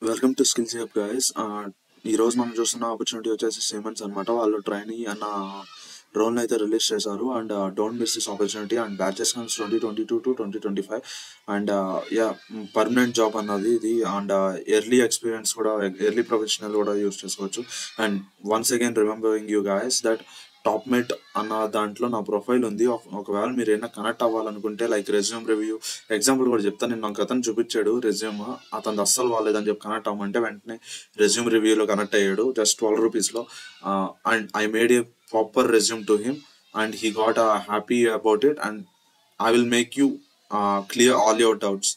Welcome to skills hub guys. ఈ రోజు మనం చూస్తున్న ఆపర్చునిటీ వచ్చేసి సిమెన్స్ అనమాట. వాళ్ళు ట్రైనీ అన్న రోల్ అయితే రిలీజ్ చేశారు and don't miss this opportunity and batches comes 2022 to 2025 and yeah permanent job అన్నది ఇది అండ్ ఎర్లీ ఎక్స్పీరియన్స్ కూడా ఎర్లీ ప్రొఫెషనల్ కూడా యూస్ చేసుకోవచ్చు. And once again remembering you guys that top mate అన్న దాంట్లో నా ప్రొఫైల్ ఉంది. ఒకవేళ మీరు ఏమైనా కనెక్ట్ అవ్వాలనుకుంటే లైక్ రెజ్యూమ్ రివ్యూ ఎగ్జాంపుల్ కూడా చెప్తాను. నేను నాకు అతను చూపించాడు రెజ్యూమ్, అతను అస్సలు బాగాలేదని చెప్పి కనెక్ట్ అవ్వమంటే వెంటనే రెజ్యూమ్ రివ్యూలో కనెక్ట్ అయ్యాడు జస్ట్ 12 రూపీస్లో. And I made a proper resume to him and he got happy about it and I will make you clear all your doubts,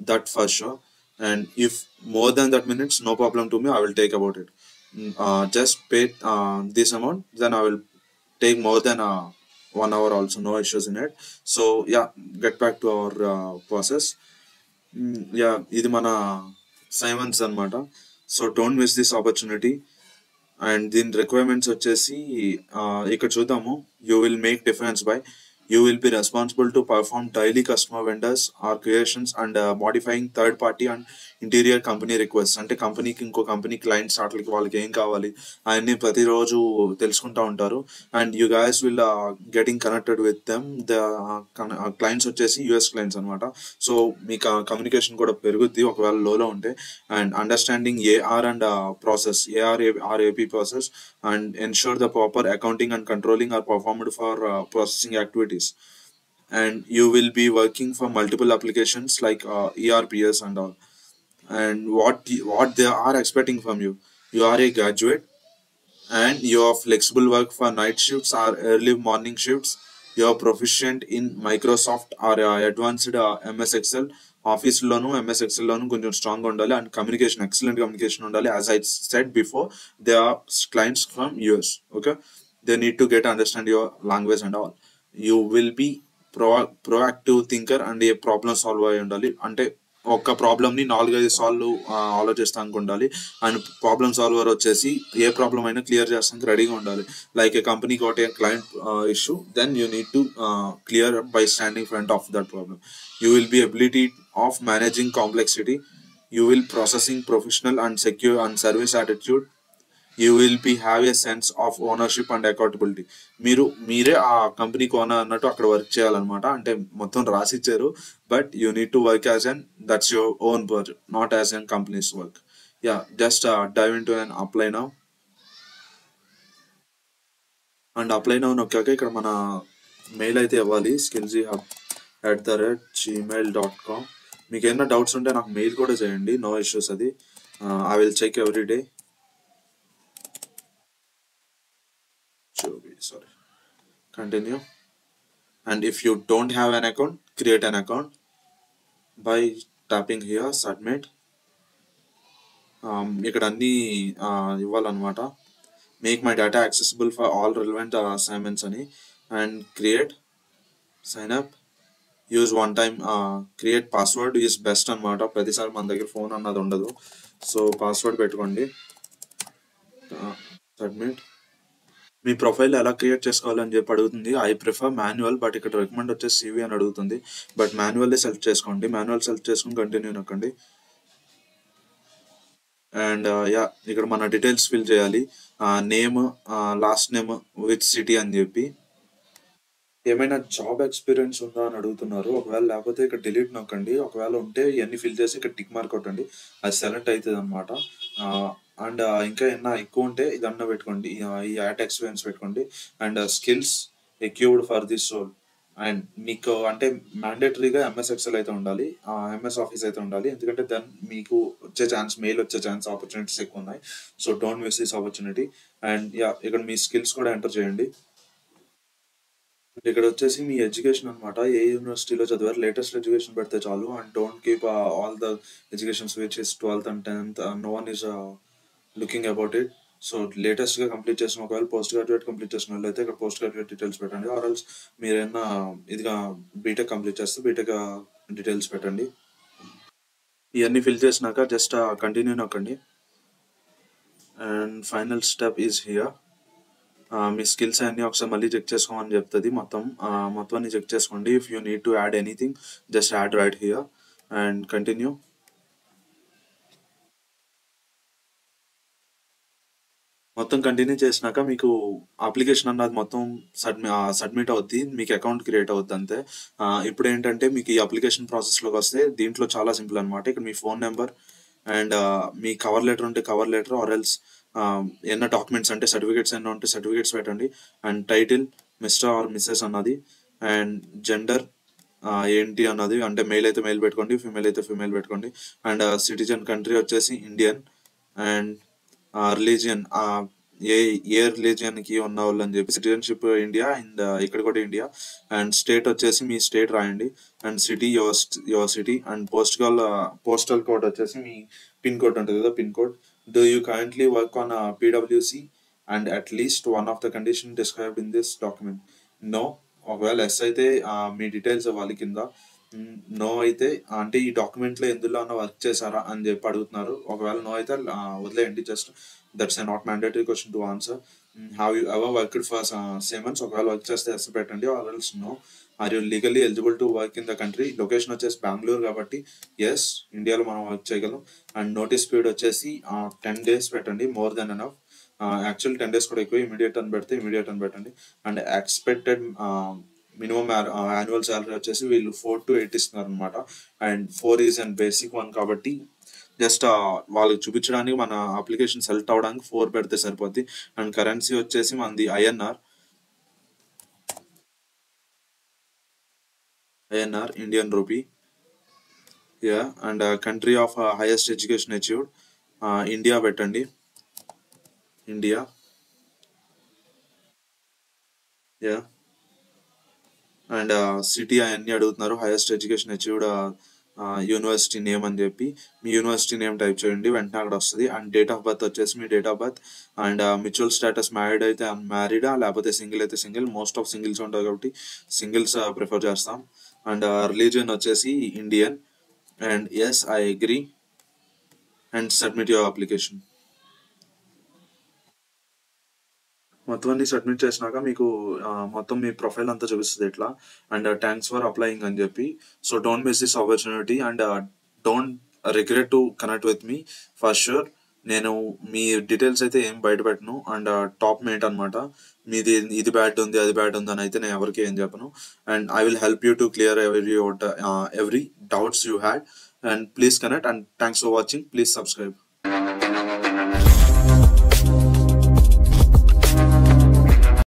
that for sure. And if more than that minutes, no problem to me, I will take about it. Just pay this amount, then I will take more than 1 hour also, no issues in it. So yeah, get back to our process. Yeah, ఇది మన Simons అన్నమాట. So don't miss this opportunity. And దీని requirements వచ్చేసి ఇక్కడ చూద్దాము. You will make difference by you will be responsible to perform daily customer vendors or creations and modifying third party and interior company requests. అంటే కంపెనీకి ఇంకో company clients వాటికి వాళ్ళకి ఏం కావాలి అవన్నీ ప్రతిరోజు తెలుసుకుంటూ ఉంటారు. And you guys will getting connected with them. The clients వచ్చేసి యుఎస్ క్లయింట్స్ అనమాట. సో మీకు కమ్యూనికేషన్ కూడా పెరుగుద్ది ఒకవేళ లోలో ఉంటే. And understanding AR and process AP process and ensure the proper accounting and controlling are performed for processing activities. And you will be working for multiple applications like ERPs and all. And what they are expecting from you, you are a graduate and you are flexible work for night shifts or early morning shifts. You are proficient in Microsoft or advanced MS Excel. ఆఫీస్లోను MS ఎక్సెల్లోను కొంచెం స్ట్రాంగ్గా ఉండాలి and communication excellent communication ఉండాలి. As I said before, they are clients from US. Okay, they need to get understand your language and all. You will be proactive thinker and a problem solve అయి ఉండాలి. అంటే ఒక ప్రాబ్లమ్ని 4-5 solve ఆలోచిస్తానికి ఉండాలి. And problem solver వచ్చేసి ఏ problem అయినా clear చేస్తానికి రెడీగా ఉండాలి. Like a company got a client issue, then you need to clear by standing front of that problem. You will be ability of managing complexity. You will processing professional and secure and service attitude. You will be have a sense of ownership and accountability. మీరే ఆ కంపెనీకి owner అన్నట్టు అక్కడ work చేయాలన్నమాట. అంటే మొత్తం రాసిచ్చారు, but you need to work as an that's your own project, not as an companies work. Yeah, just dive in to an apply now. And apply now నొక్కాక ఇక్కడ మన మెయిల్ అయితే ఇవ్వాలి, skillsyhub@gmail.com. మీకు ఏమైనా డౌట్స్ ఉంటే నాకు మెయిల్ కూడా చేయండి, నో ఇష్యూస్. అది I will check every day. Sorry, continue. And if you don't have an account, create an account by tapping here submit. ఇక్కడ అన్ని ఇవ్వాలన్నమాట. Make my data accessible for all relevant assignments అని and create sign up. Use one time create password is best అనమాట. ప్రతిసారి మన దగ్గర phone అన్నది ఉండదు, సో పాస్వర్డ్ పెట్టుకోండి. సబ్మిట్. మీ ప్రొఫైల్ ఎలా క్రియేట్ చేసుకోవాలని చెప్పి అడుగుతుంది. ఐ ప్రిఫర్ మాన్యువల్, బట్ ఇక్కడ రికమెండ్ వచ్చేసి CV అని అడుగుతుంది. బట్ మాన్యువల్లే సెలెక్ట్ చేసుకోండి. మాన్యువల్ సెలెక్ట్ చేసుకుని కంటిన్యూ నొక్కండి. అండ్ యా, ఇక్కడ మన డీటెయిల్స్ ఫిల్ చేయాలి. Name, last name, which city అని చెప్పి. ఏమైనా జాబ్ ఎక్స్పీరియన్స్ ఉందా అని అడుగుతున్నారు. ఒకవేళ లేకపోతే ఇక్కడ డిలీట్ నొక్కండి. ఒకవేళ ఉంటే ఇవన్నీ ఫిల్ చేసి ఇక్కడ టిక్ మార్క్ కొట్టండి, అది సెలెక్ట్ అవుతుంది అనమాట. అండ్ ఇంకా ఏమన్నా ఎక్కువ ఉంటే ఇదన్నా పెట్టుకోండి, ఈ యాడ్ ఎక్స్పీరియన్స్ పెట్టుకోండి. And skills acquired for this role. And మీకు అంటే మ్యాండేటరీగా ఎంఎస్ ఎక్సెల్ అయితే ఉండాలి, ఎంఎస్ ఆఫీస్ అయితే ఉండాలి. ఎందుకంటే దెన్ మీకు వచ్చే ఛాన్స్, మెయిల్ వచ్చే ఛాన్స్, ఆపర్చునిటీస్ ఎక్కువ ఉన్నాయి. So don't miss this opportunity. And yeah, ఇక్కడ మీ స్కిల్స్ కూడా ఎంటర్ చేయండి. ఇక్కడ వచ్చేసి మీ ఎడ్యుకేషన్ అనమాట, ఏ యూనివర్సిటీలో చదివారు, లేటెస్ట్ ఎడ్యుకేషన్ పెడితే చాలు. And don't keep all the educations which is 12th and 10th. No one is looking about it. So లేటెస్ట్గా కంప్లీట్ చేసిన, ఒకవేళ పోస్ట్ గ్రాడ్యుయేట్ కంప్లీట్ చేసిన వాళ్ళు అయితే ఇక్కడ పోస్ట్ గ్రాడ్యుయేట్ డీటెయిల్స్ పెట్టండి. ఆర్ఎల్స్ మీరు ఏమన్నా ఇదిగా బీటెక్ కంప్లీట్ చేస్తే బీటెక్ డీటెయిల్స్ పెట్టండి. ఇవన్నీ ఫిల్ చేసినాక జస్ట్ కంటిన్యూ నొక్కండి. And final step is here. Me skills అన్నీ ఒకసారి మళ్ళీ చెక్ చేసుకోమని చెప్తుంది. మొత్తం అన్ని చెక్ చేసుకోండి. If you need to add anything, just add right here and continue. మొత్తం కంటిన్యూ చేసినాక మీకు అప్లికేషన్ అన్నది మొత్తం సబ్మిట్ అవుద్ది, మీకు అకౌంట్ క్రియేట్ అవుద్ది అంతే. ఇప్పుడు ఏంటంటే మీకు ఈ అప్లికేషన్ ప్రాసెస్లోకి వస్తే దీంట్లో చాలా సింపుల్ అనమాట. ఇక్కడ మీ ఫోన్ నెంబర్ అండ్ మీ కవర్ లెటర్ ఉంటే కవర్ లెటర్, ఆర్ ఎల్స్ ఏమైనా డాక్యుమెంట్స్ అంటే సర్టిఫికేట్స్ ఏమైనా ఉంటే సర్టిఫికేట్స్ పెట్టండి. And title mister or missus అన్నది, అండ్ జెండర్ ఏంటి అన్నది, అంటే మెయిల్ అయితే మెయిల్ పెట్టుకోండి, ఫీమేల్ అయితే ఫీమేల్ పెట్టుకోండి. అండ్ సిటిజన్ కంట్రీ వచ్చేసి ఇండియన్. అండ్ రిలీజియన్ ఏ ఏ రిలీజియన్కి ఉన్న వాళ్ళు అని చెప్పి సిటిజన్షిప్ ఇండియా, అండ్ ఇక్కడ కూడా ఇండియా. అండ్ స్టేట్ వచ్చేసి మీ స్టేట్ రాయండి. And city your city. And postal code వచ్చేసి మీ పిన్ కోడ్ ఉంటుంది కదా, pin code. Do you currently work on పీడబ్ల్యూసి and at least one of the condition described in this document? No. ఒకవేళ yes అయితే మీ డీటెయిల్స్ ఇవ్వాలి కింద. నో అయితే అంటే ఈ డాక్యుమెంట్లో ఎందులో అన్న వర్క్ చేశారా అని చెప్పి అడుగుతున్నారు. ఒకవేళ నో అయితే వదిలేయండి, just that's a not mandatory question to answer. Have you ever worked for Siemens? ఒకవేళ వర్క్ చేస్తే ఎస్ పెట్టండి, or else no. Are you legally eligible to work in the country? Location వచ్చేసి బెంగళూరు కాబట్టి ఎస్, ఇండియాలో మనం work చేయగలం. And notice period వచ్చేసి 10 days పెట్టండి, more than enough. Actual 10 days కూడా ఎక్కువ, ఇమీడియట్ అని పెడితే ఇమీడియట్ అని పెట్టండి. And expected minimum annual salary వచ్చేసి వీళ్ళు 4 to 8 ఇస్తున్నారు అనమాట. And 4 is and basic one కాబట్టి జస్ట్ వాళ్ళకి చూపించడానికి మన అప్లికేషన్ సెలెక్ట్ అవడానికి 4 పెడితే సరిపోద్ది. అండ్ కరెన్సీ వచ్చేసి మనది INR, Indian rupee. Yeah. And country of highest education achieved, India పెట్టండి, ఇండియా. యా. అండ్ సిటీ అవన్నీ అడుగుతున్నారు, highest education achieved university name అని చెప్పి మీ యూనివర్సిటీ నేమ్ టైప్ చేయండి, వెంటనే అక్కడ వస్తుంది. అండ్ డేట్ ఆఫ్ బర్త్ వచ్చేసి మీ date of birth. And mutual status married అయితే అన్మ్యారీడా, లేకపోతే సింగిల్ అయితే సింగిల్. మోస్ట్ ఆఫ్ సింగిల్స్ ఉంటాయి కాబట్టి సింగిల్స్ ప్రిఫర్ చేస్తాం. అండ్ రిలీజియన్ వచ్చేసి Indian. And yes I agree and submit your application. మొత్తం అన్ని సబ్మిట్ చేసినాక మీకు మొత్తం మీ ప్రొఫైల్ అంతా చూపిస్తుంది ఇట్లా. అండ్ థ్యాంక్స్ ఫర్ అప్లయింగ్ అని చెప్పి. So don't miss this opportunity and don't regret to connect with me for sure. నేను మీ డీటెయిల్స్ అయితే ఏం బయట పెట్టను. అండ్ టాప్ మేట్ అనమాట, మీది ఇది బ్యాడ్ ఉంది అది బ్యాడ్ ఉంది అని అయితే నేను ఎవరికి ఏం చెప్పను. And I will help you to clear every doubts you had. And please connect. And thanks for watching. Please subscribe.